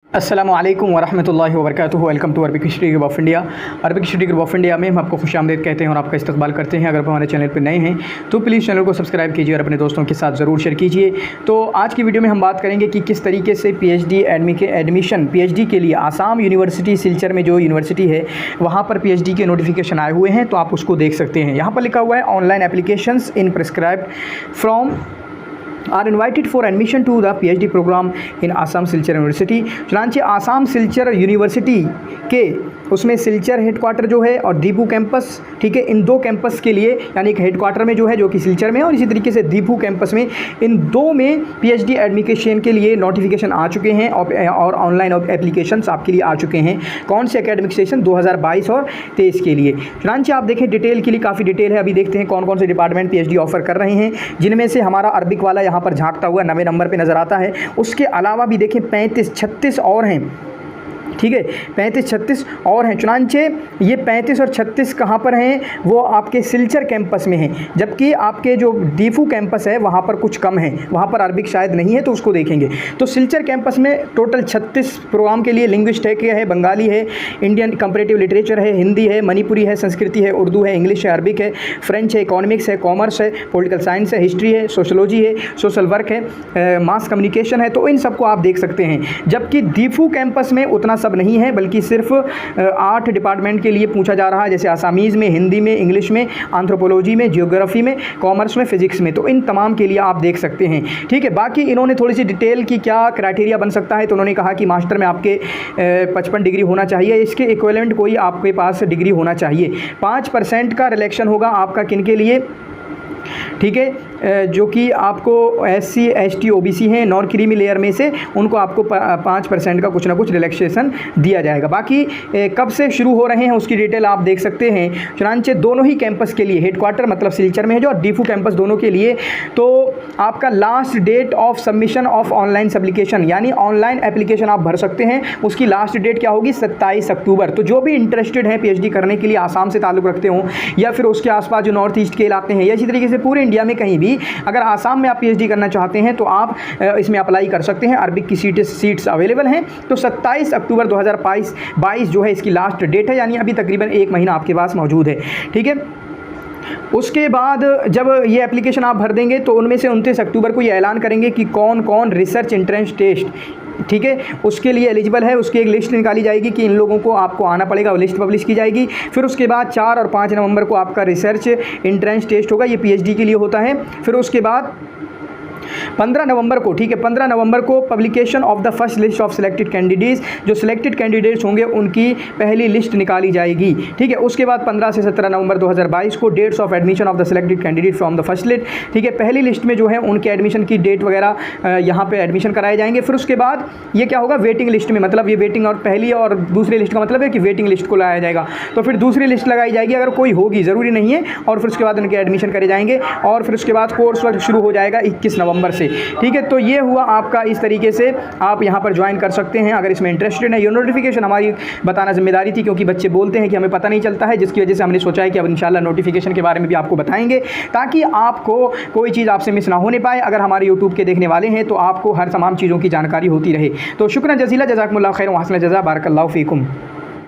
अस्सलामुअलैकुम वरहमतुल्लाहि वबरकातुहू। Welcome to Arabic history group of India. Arabic history group of India में हम आपको खुशामदीद कहते हैं और आपका इस्तकबाल करते हैं। अगर आप हमारे चैनल पर नए हैं तो प्लीज़ चैनल को सब्सक्राइब कीजिए और अपने दोस्तों के साथ ज़रूर शेयर कीजिए। तो आज की वीडियो में हम बात करेंगे कि किस तरीके से पीएचडी एडमिशन पीएचडी के लिए आसाम यूनिवर्सिटी सिलचर में जो यूनिवर्सिटी है वहाँ पर पीएचडी के नोटिफिकेशन आए हुए हैं, तो आप उसको देख सकते हैं। यहाँ पर लिखा हुआ है online applications in prescribed from are invited for admission to the PhD program in Assam Silchar University। चुनांचे आसाम सिलचर यूनिवर्सिटी के उसमें सिलचर हेडक्वार्टर जो है और दीपू कैंपस, ठीक है, इन दो कैंपस के लिए, यानी एक हेडक्वार्टर में जो है जो कि सिलचर में और इसी तरीके से दीपू कैंपस में, इन दो में पीएचडी एडमिशन के लिए नोटिफिकेशन आ चुके हैं और ऑनलाइन एप्लीकेशंस आपके लिए आ चुके हैं। कौन से एकेडमिक सेशन 2022 और 23 के लिए। चुनांचे आप देखें डिटेल के लिए काफ़ी डिटेल है। अभी देखते हैं कौन कौन से डिपार्टमेंट पीएचडी ऑफर कर रहे हैं, जिनमें से हमारा अरबिक वाला यहाँ पर झांकता हुआ 9वें नंबर पे नज़र आता है। उसके अलावा भी देखें 35-36 और हैं, ठीक है, 35-36 और हैं। चुनांचे ये 35 और 36 कहाँ पर हैं, वो आपके सिलचर कैंपस में हैं, जबकि आपके जो दीफू कैंपस है वहाँ पर कुछ कम है, वहाँ पर अरबिक शायद नहीं है, तो उसको देखेंगे। तो सिलचर कैंपस में टोटल 36 प्रोग्राम के लिए लिंग्विस्ट है, बंगाली है, इंडियन कंपैरेटिव लिटरेचर है, हिंदी है, मणिपुरी है, संस्कृति है, उर्दू है, इंग्लिश है, अरबिक है, फ्रेंच है, इकोनॉमिक्स है, कॉमर्स है, पॉलिटिकल साइंस है, हिस्ट्री है, सोशोलॉजी है, सोशल वर्क है, मास कम्युनिकेशन है। तो इन सबको आप देख सकते हैं। जबकि दीफू कैंपस में उतना सब नहीं है, बल्कि सिर्फ 8 डिपार्टमेंट के लिए पूछा जा रहा है, जैसे आसामीज़ में, हिंदी में, इंग्लिश में, एंथ्रोपोलॉजी में, जियोग्राफी में, कॉमर्स में, फिजिक्स में। तो इन तमाम के लिए आप देख सकते हैं, ठीक है। बाकी इन्होंने थोड़ी सी डिटेल की क्या क्राइटेरिया बन सकता है, तो उन्होंने कहा कि मास्टर में आपके 55 डिग्री होना चाहिए, इसके इक्विवेलेंट कोई आपके पास डिग्री होना चाहिए। 5% का रिलेक्शन होगा आपका किन के लिए, ठीक है, जो कि आपको SC ST OBC हैं नॉन क्रीमी लेयर में से, उनको आपको 5% का कुछ ना कुछ रिलैक्सेशन दिया जाएगा। बाकी कब से शुरू हो रहे हैं उसकी डिटेल आप देख सकते हैं। चुनांचे दोनों ही कैंपस के लिए, हेडक्वार्टर मतलब सिलचर में है जो, और दीफू कैंपस दोनों के लिए, तो आपका last date of submission of online application, यानी ऑनलाइन एप्लीकेशन आप भर सकते हैं, उसकी लास्ट डेट क्या होगी, 27 अक्टूबर। तो जो भी इंटरेस्टेड हैं पीएचडी करने के लिए, आसाम से ताल्लुक़ रखते हों या फिर उसके आसपास जो नॉर्थ ईस्ट के इलाके हैं, या इसी तरीके से पूरे इंडिया में कहीं भी अगर आसाम में आप पीएचडी करना चाहते हैं तो आप इसमें अप्लाई कर सकते हैं। अरबिक की सीट्स अवेलेबल हैं। तो 27 अक्टूबर 2022 जो है इसकी लास्ट डेट है, यानी अभी तकरीबन 1 महीना आपके पास मौजूद है, ठीक है। उसके बाद जब ये एप्लीकेशन आप भर देंगे तो उनमें से 29 अक्टूबर को ये ऐलान करेंगे कि कौन कौन रिसर्च एंट्रेंस टेस्ट, ठीक है, उसके लिए एलिजिबल है। उसकी एक लिस्ट निकाली जाएगी कि इन लोगों को आपको आना पड़ेगा, वो लिस्ट पब्लिश की जाएगी। फिर उसके बाद 4 और 5 नवंबर को आपका रिसर्च एंट्रेंस टेस्ट होगा, ये पीएचडी के लिए होता है। फिर उसके बाद 15 नवंबर को, ठीक है, 15 नवंबर को publication of the first list of selected candidates, जो सिलेक्टेड कैंडिडेट्स होंगे उनकी पहली लिस्ट निकाली जाएगी, ठीक है। उसके बाद 15 से 17 नवंबर 2022 को dates of admission of the selected candidate from the first list, ठीक है, पहली लिस्ट में जो है उनके एडमिशन की डेट वगैरह यहाँ पे एडमिशन कराए जाएंगे। फिर उसके बाद ये क्या होगा, वेटिंग लिस्ट में, मतलब ये वेटिंग और पहली और दूसरी लिस्ट का मतलब है कि वेटिंग लिस्ट को लाया जाएगा। तो फिर दूसरी लिस्ट लगाई जाएगी अगर कोई होगी, ज़रूरी नहीं है, और फिर उसके बाद उनके एडमिशन करे जाएंगे। और फिर उसके बाद कोर्स वर्क शुरू हो जाएगा 21 नवंबर से, ठीक है। तो ये हुआ आपका, इस तरीके से आप यहाँ पर ज्वाइन कर सकते हैं अगर इसमें इंटरेस्टेड है। ये नोटिफिकेशन हमारी बताना जिम्मेदारी थी, क्योंकि बच्चे बोलते हैं कि हमें पता नहीं चलता है, जिसकी वजह से हमने सोचा है कि अब इंशाल्लाह नोटिफिकेशन के बारे में भी आपको बताएंगे, ताकि आपको कोई चीज़ आपसे मिस ना होने पाए। अगर हमारे यूट्यूब के देखने वाले हैं तो आपको हर तमाम चीज़ों की जानकारी होती रहे। तो शुक्रिया जज़ीला, जज़ाकुमुल्लाह खैर व हसन जज़ा, बारकल्लाहु फ़ीकुम।